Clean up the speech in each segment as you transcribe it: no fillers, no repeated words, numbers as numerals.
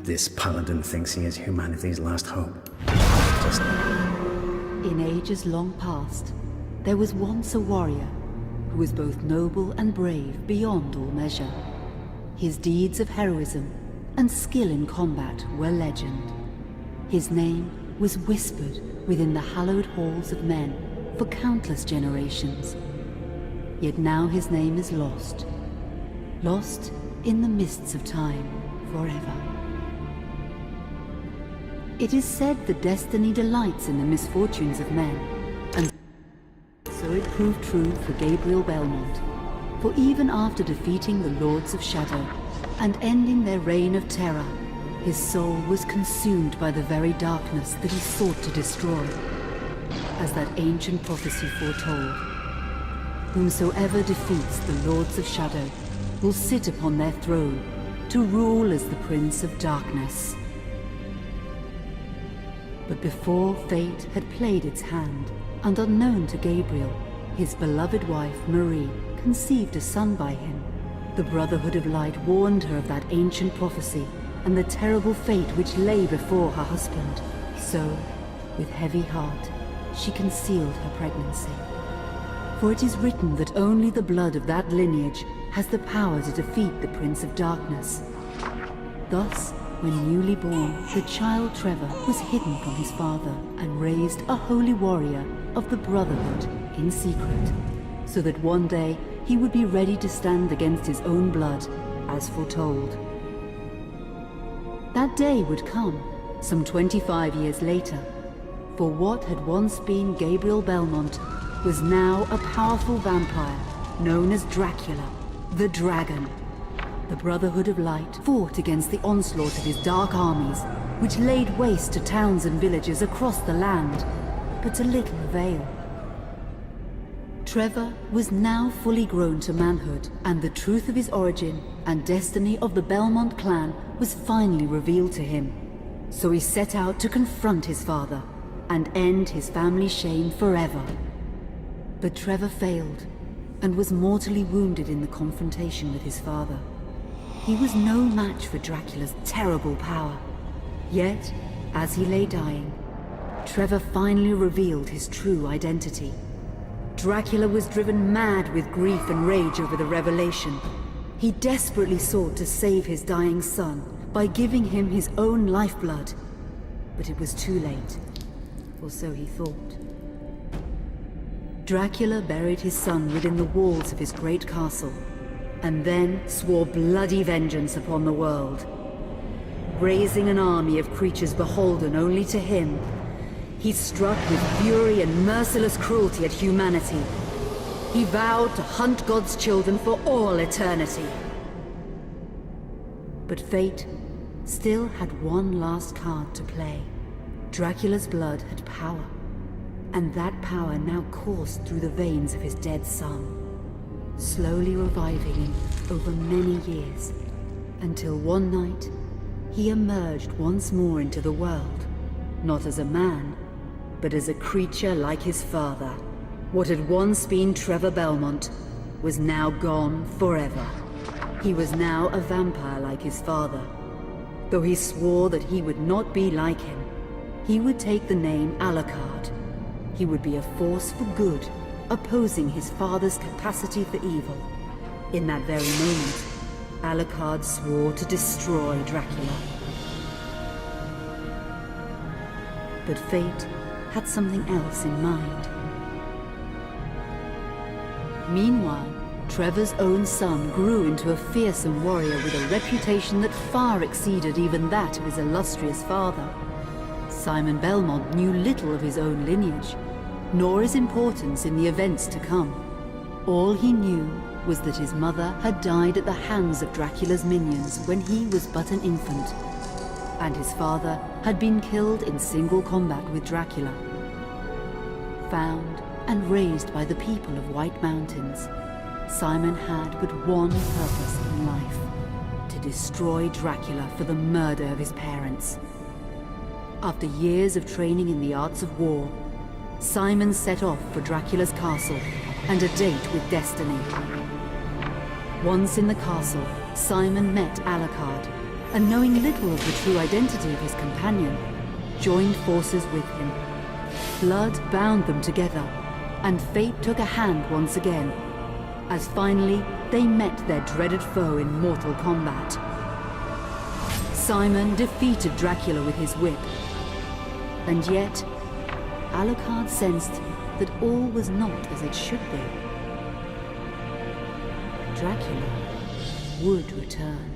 This paladin thinks he is humanity's last hope. Just... In ages long past, there was once a warrior who was both noble and brave beyond all measure. His deeds of heroism and skill in combat were legend. His name was whispered within the hallowed halls of men for countless generations. Yet now his name is lost. Lost in the mists of time forever. It is said that destiny delights in the misfortunes of men, and so it proved true for Gabriel Belmont. For even after defeating the Lords of Shadow and ending their reign of terror, his soul was consumed by the very darkness that he sought to destroy. As that ancient prophecy foretold, whomsoever defeats the Lords of Shadow will sit upon their throne to rule as the Prince of Darkness. But before fate had played its hand, and unknown to Gabriel, his beloved wife Marie conceived a son by him. The Brotherhood of Light warned her of that ancient prophecy and the terrible fate which lay before her husband. So, with heavy heart, she concealed her pregnancy. For it is written that only the blood of that lineage has the power to defeat the Prince of Darkness. Thus, when newly born, the child Trevor was hidden from his father and raised a holy warrior of the Brotherhood in secret, so that one day he would be ready to stand against his own blood, as foretold. That day would come, some 25 years later, for what had once been Gabriel Belmont was now a powerful vampire known as Dracula, the Dragon. The Brotherhood of Light fought against the onslaught of his dark armies, which laid waste to towns and villages across the land, but to little avail. Trevor was now fully grown to manhood, and the truth of his origin and destiny of the Belmont clan was finally revealed to him. So he set out to confront his father and end his family's shame forever. But Trevor failed and was mortally wounded in the confrontation with his father. He was no match for Dracula's terrible power. Yet, as he lay dying, Trevor finally revealed his true identity. Dracula was driven mad with grief and rage over the revelation. He desperately sought to save his dying son by giving him his own lifeblood. But it was too late, or so he thought. Dracula buried his son within the walls of his great castle, and then swore bloody vengeance upon the world. Raising an army of creatures beholden only to him, he struck with fury and merciless cruelty at humanity. He vowed to hunt God's children for all eternity. But fate still had one last card to play. Dracula's blood had power, and that power now coursed through the veins of his dead son, slowly reviving him over many years, until one night he emerged once more into the world, not as a man, but as a creature like his father. What had once been Trevor Belmont was now gone forever. He was now a vampire like his father. Though he swore that he would not be like him, he would take the name Alucard. He would be a force for good, opposing his father's capacity for evil. In that very moment, Alucard swore to destroy Dracula. But fate had something else in mind. Meanwhile, Trevor's own son grew into a fearsome warrior with a reputation that far exceeded even that of his illustrious father. Simon Belmont knew little of his own lineage, nor his importance in the events to come. All he knew was that his mother had died at the hands of Dracula's minions when he was but an infant, and his father had been killed in single combat with Dracula. Found and raised by the people of White Mountains, Simon had but one purpose in life: to destroy Dracula for the murder of his parents. After years of training in the arts of war, Simon set off for Dracula's castle and a date with destiny. Once in the castle, Simon met Alucard, and knowing little of the true identity of his companion, joined forces with him. Blood bound them together, and fate took a hand once again, as finally they met their dreaded foe in mortal combat. Simon defeated Dracula with his whip, and yet Alucard sensed that all was not as it should be. Dracula would return.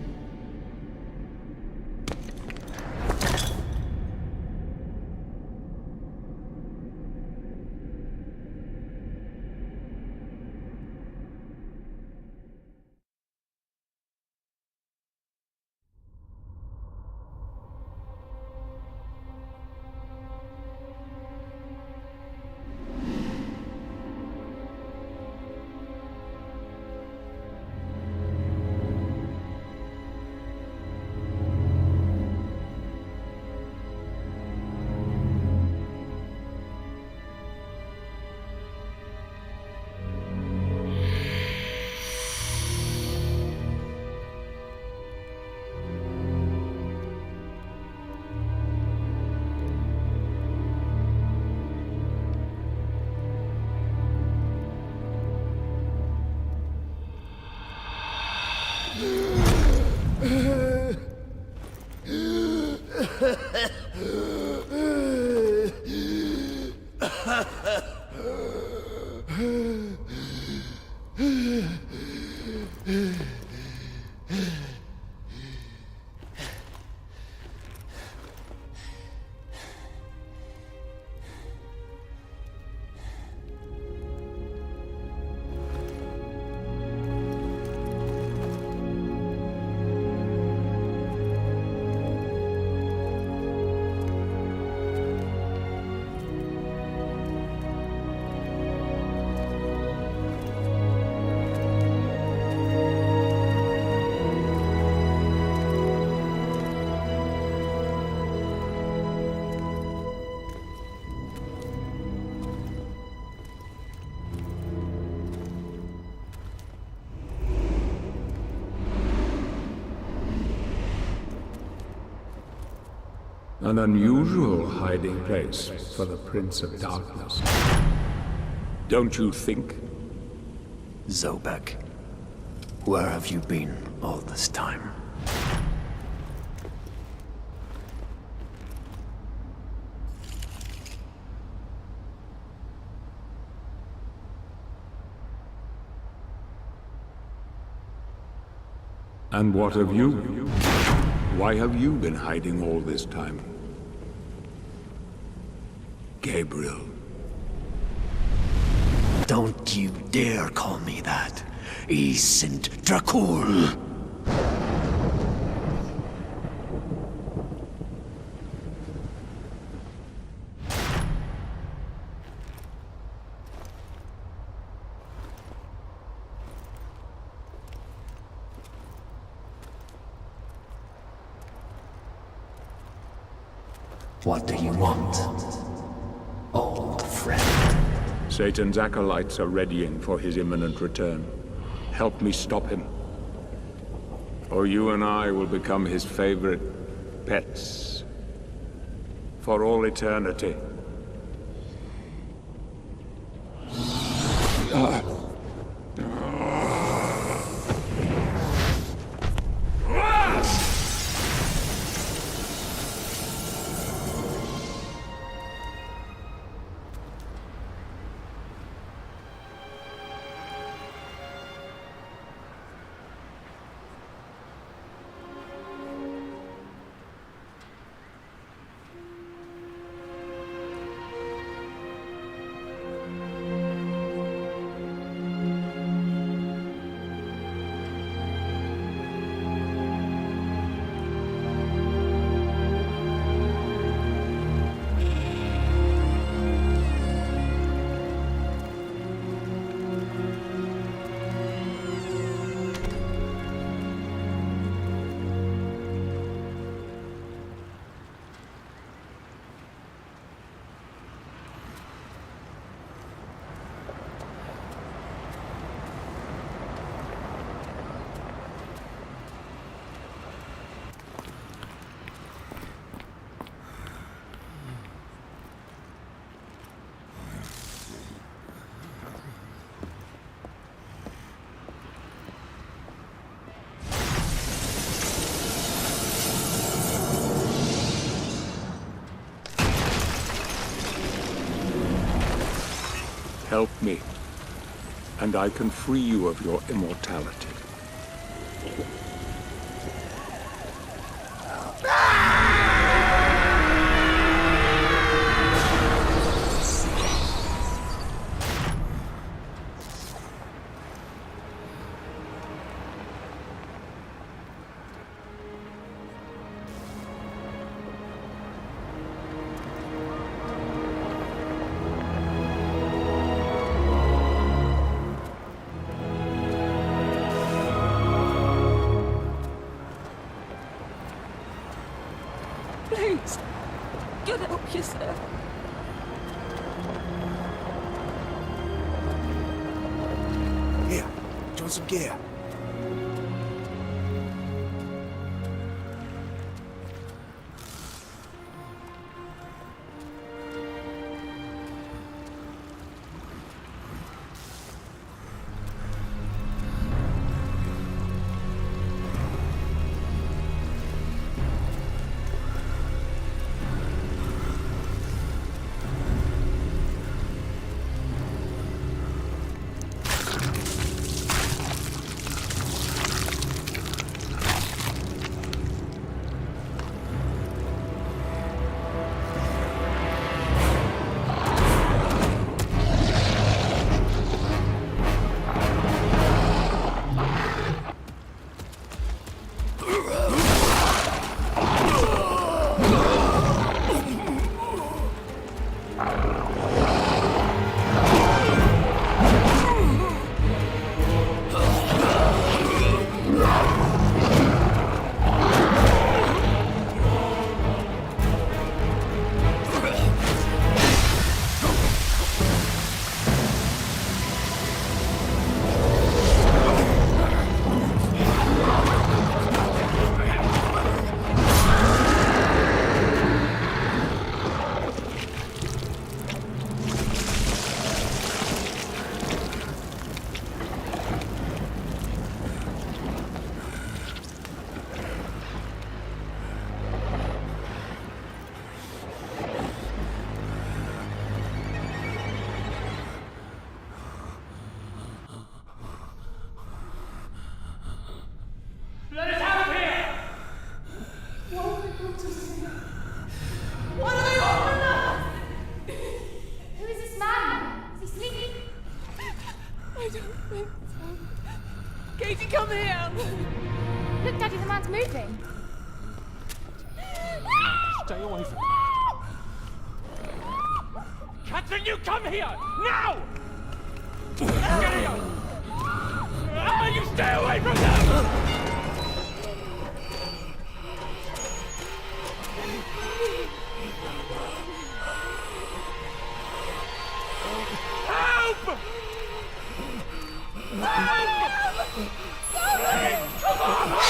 An unusual hiding place for the Prince of Darkness. Don't you think? Zobek, where have you been all this time? And what of you? Why have you been hiding all this time? Gabriel. Don't you dare call me that. I sind Dracul. What do you want, old friend? Satan's acolytes are readying for his imminent return. Help me stop him. Or you and I will become his favorite pets. For all eternity. Help me, and I can free you of your immortality. Please, get help yourself. Here, join some gear. Let us out of here! What do they want from us? Who is this man? Is he sleeping? I don't think so. Katie, come here! Look, Daddy, the man's moving. Stay away from me. Catherine, you come here! Now! Get here! You stay away from them! Help! Help! Come on!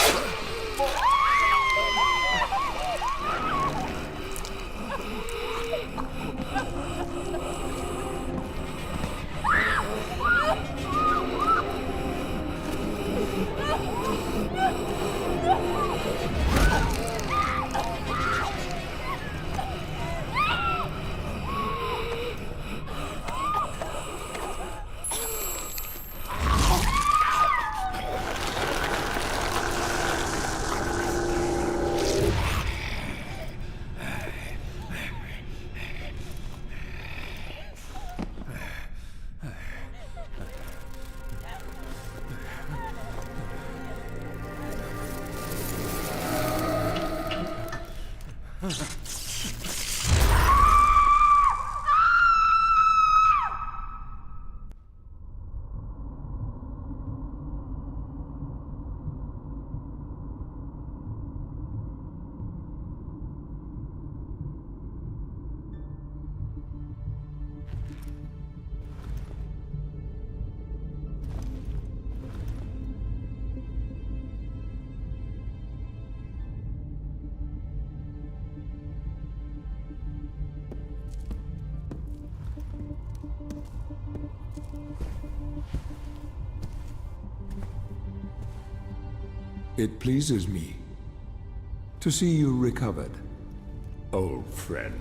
It pleases me to see you recovered, old friend.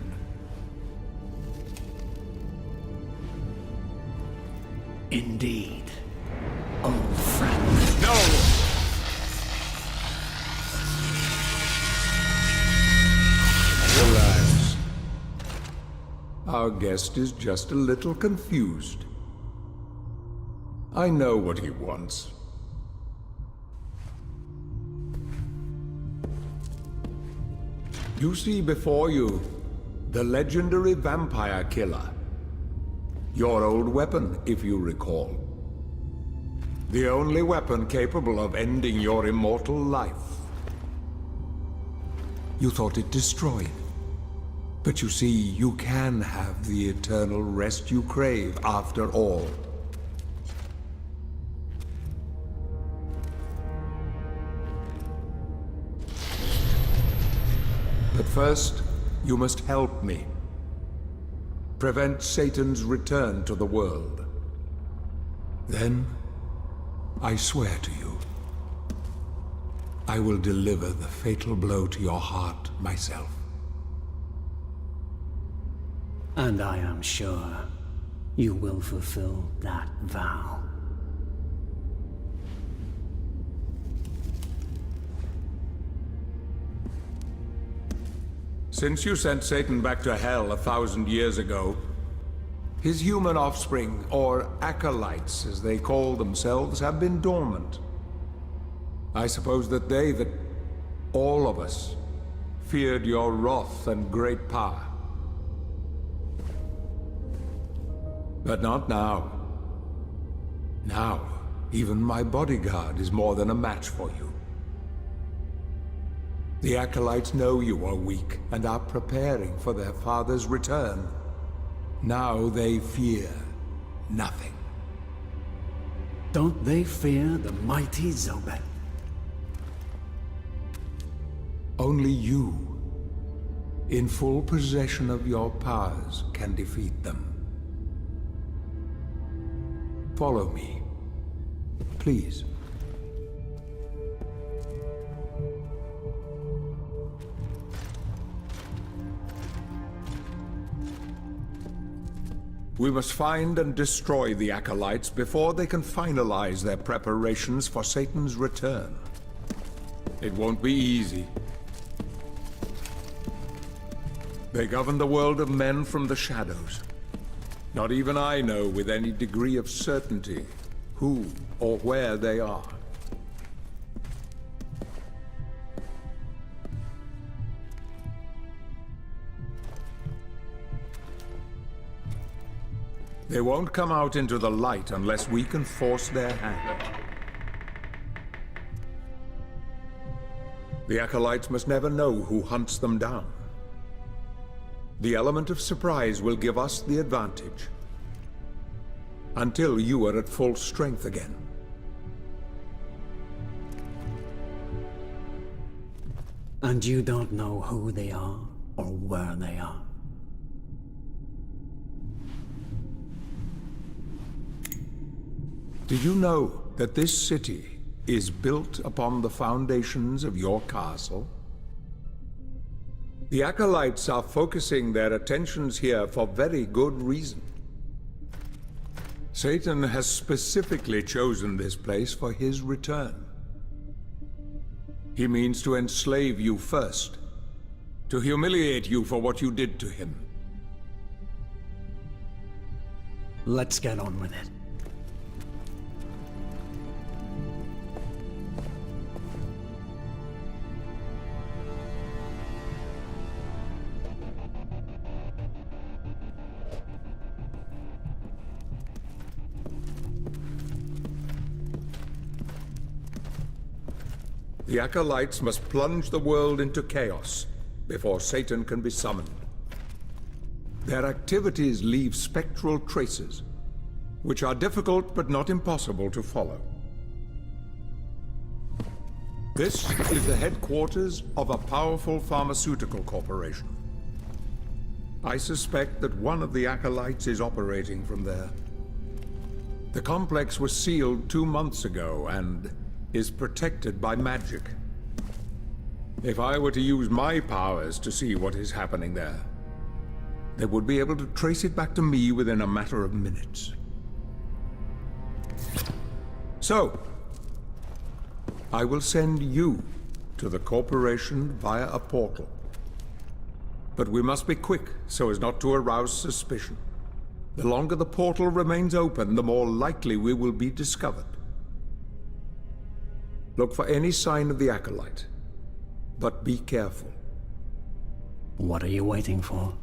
Indeed. Old friend. No! Relax. Our guest is just a little confused. I know what he wants. You see before you the legendary vampire killer. Your old weapon, if you recall. The only weapon capable of ending your immortal life. You thought it destroyed. But you see, you can have the eternal rest you crave after all. But first, you must help me. Prevent Satan's return to the world. Then, I swear to you, I will deliver the fatal blow to your heart myself. And I am sure you will fulfill that vow. Since you sent Satan back to hell 1,000 years ago, his human offspring, or acolytes as they call themselves, have been dormant. I suppose that all of us, feared your wrath and great power. But not now. Now, even my bodyguard is more than a match for you. The acolytes know you are weak and are preparing for their father's return. Now they fear nothing. Don't they fear the mighty Zobek? Only you, in full possession of your powers, can defeat them. Follow me, please. We must find and destroy the acolytes before they can finalize their preparations for Satan's return. It won't be easy. They govern the world of men from the shadows. Not even I know with any degree of certainty who or where they are. They won't come out into the light unless we can force their hand. The acolytes must never know who hunts them down. The element of surprise will give us the advantage. Until you are at full strength again. And you don't know who they are or where they are? Did you know that this city is built upon the foundations of your castle? The acolytes are focusing their attentions here for very good reason. Satan has specifically chosen this place for his return. He means to enslave you first, to humiliate you for what you did to him. Let's get on with it. The acolytes must plunge the world into chaos before Satan can be summoned. Their activities leave spectral traces, which are difficult but not impossible to follow. This is the headquarters of a powerful pharmaceutical corporation. I suspect that one of the acolytes is operating from there. The complex was sealed 2 months ago and is protected by magic. If I were to use my powers to see what is happening there, they would be able to trace it back to me within a matter of minutes. So, I will send you to the corporation via a portal. But we must be quick so as not to arouse suspicion. The longer the portal remains open, the more likely we will be discovered. Look for any sign of the Acolyte, but be careful. What are you waiting for?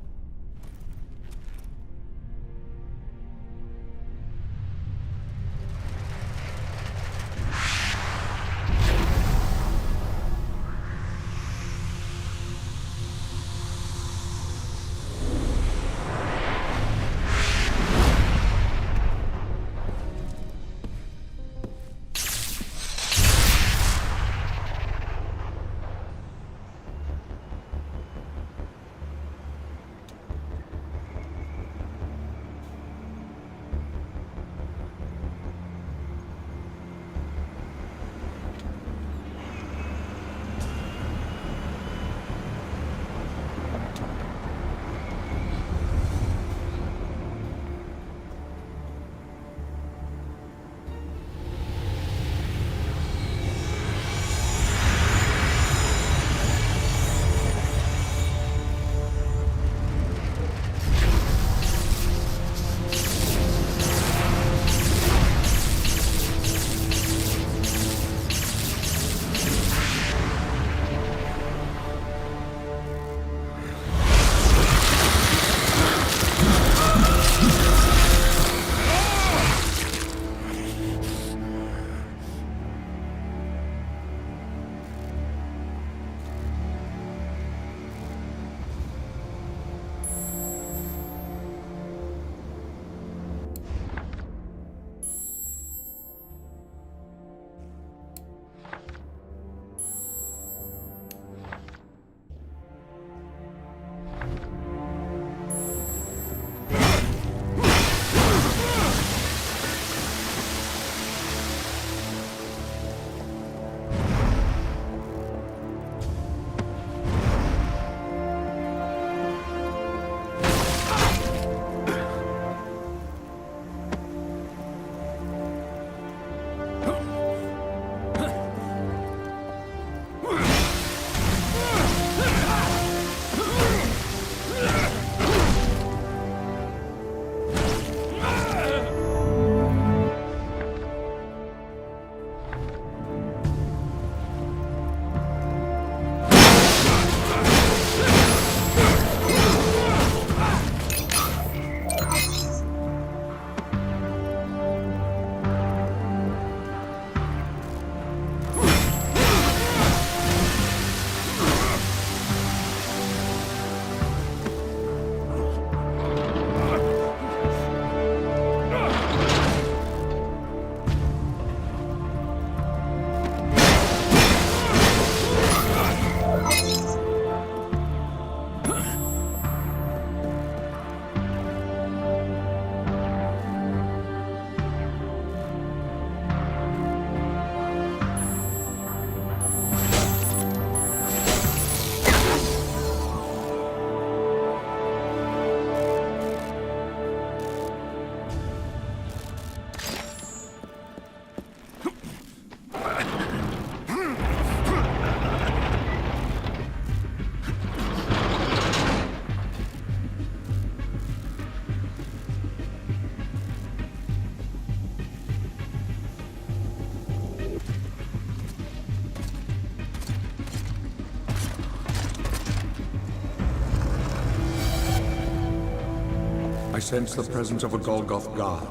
I sense the presence of a Golgoth guard.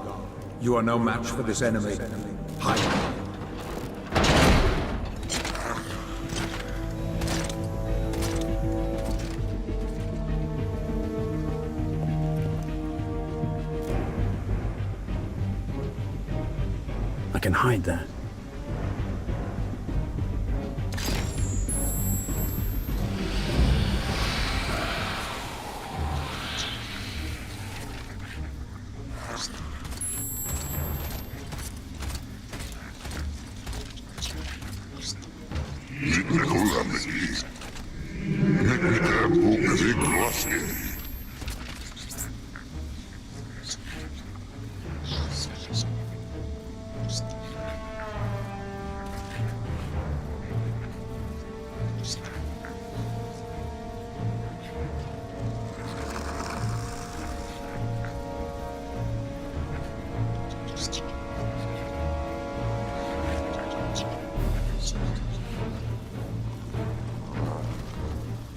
You are no match for this enemy. Hide. I can hide there.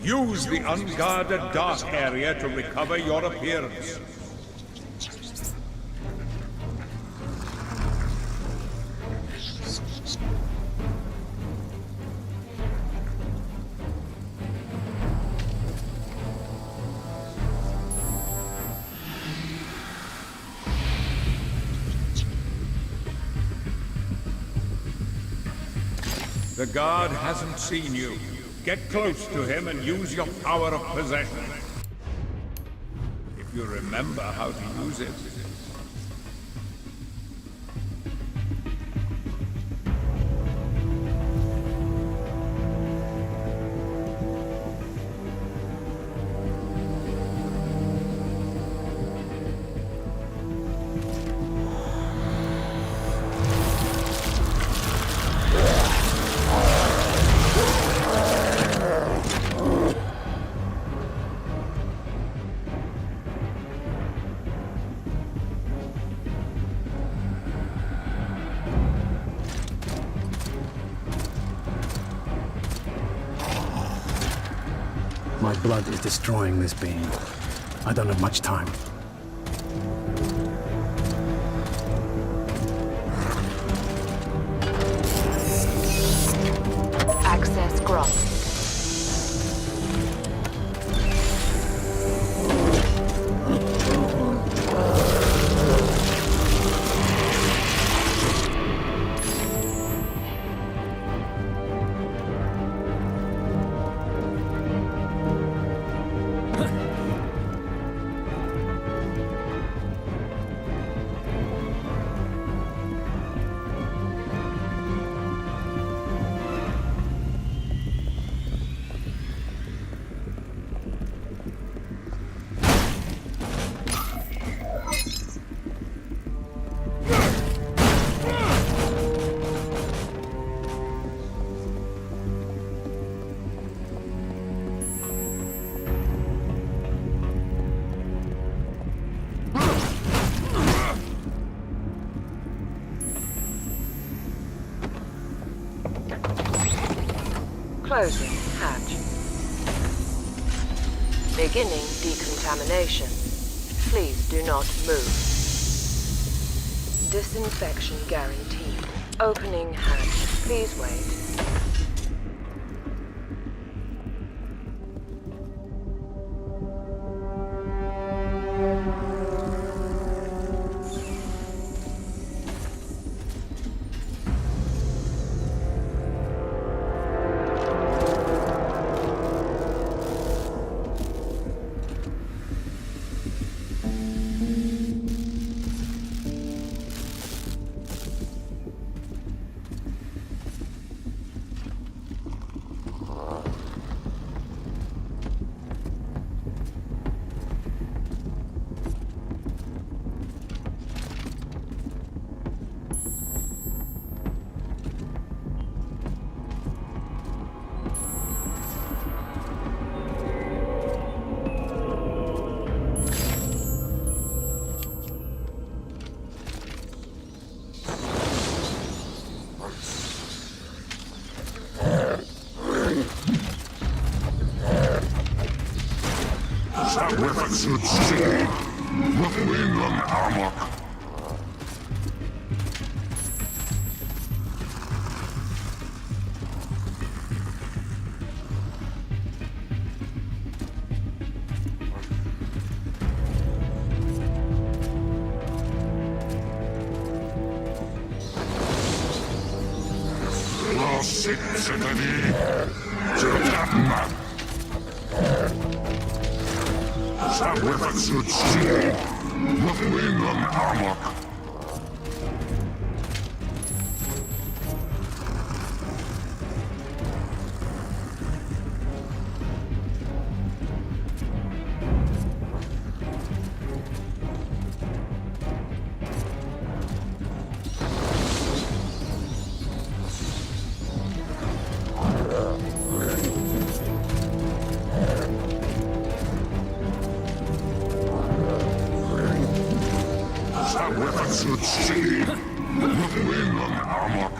Use the unguarded dark area to recover your appearance. The guard hasn't seen you. Get close to him and use your power of possession. If you remember how to use it. My blood is destroying this being. I don't have much time. Access granted. Closing hatch. Beginning decontamination. Please do not move. Disinfection guaranteed. Opening hatch. Please wait. Should see the wing on armor. Should see the wing on armor. Should see the wing on armor.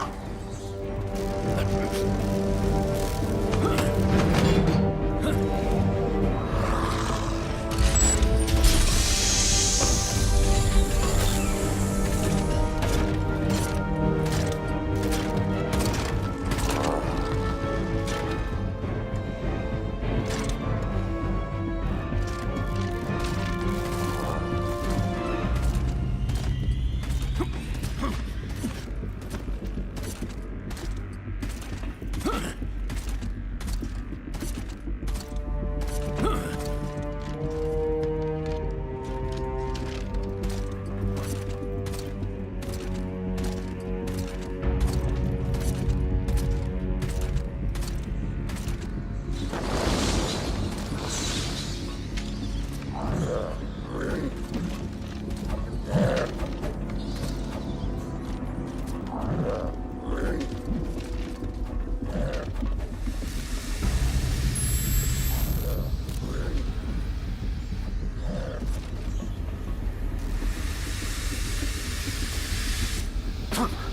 Huh.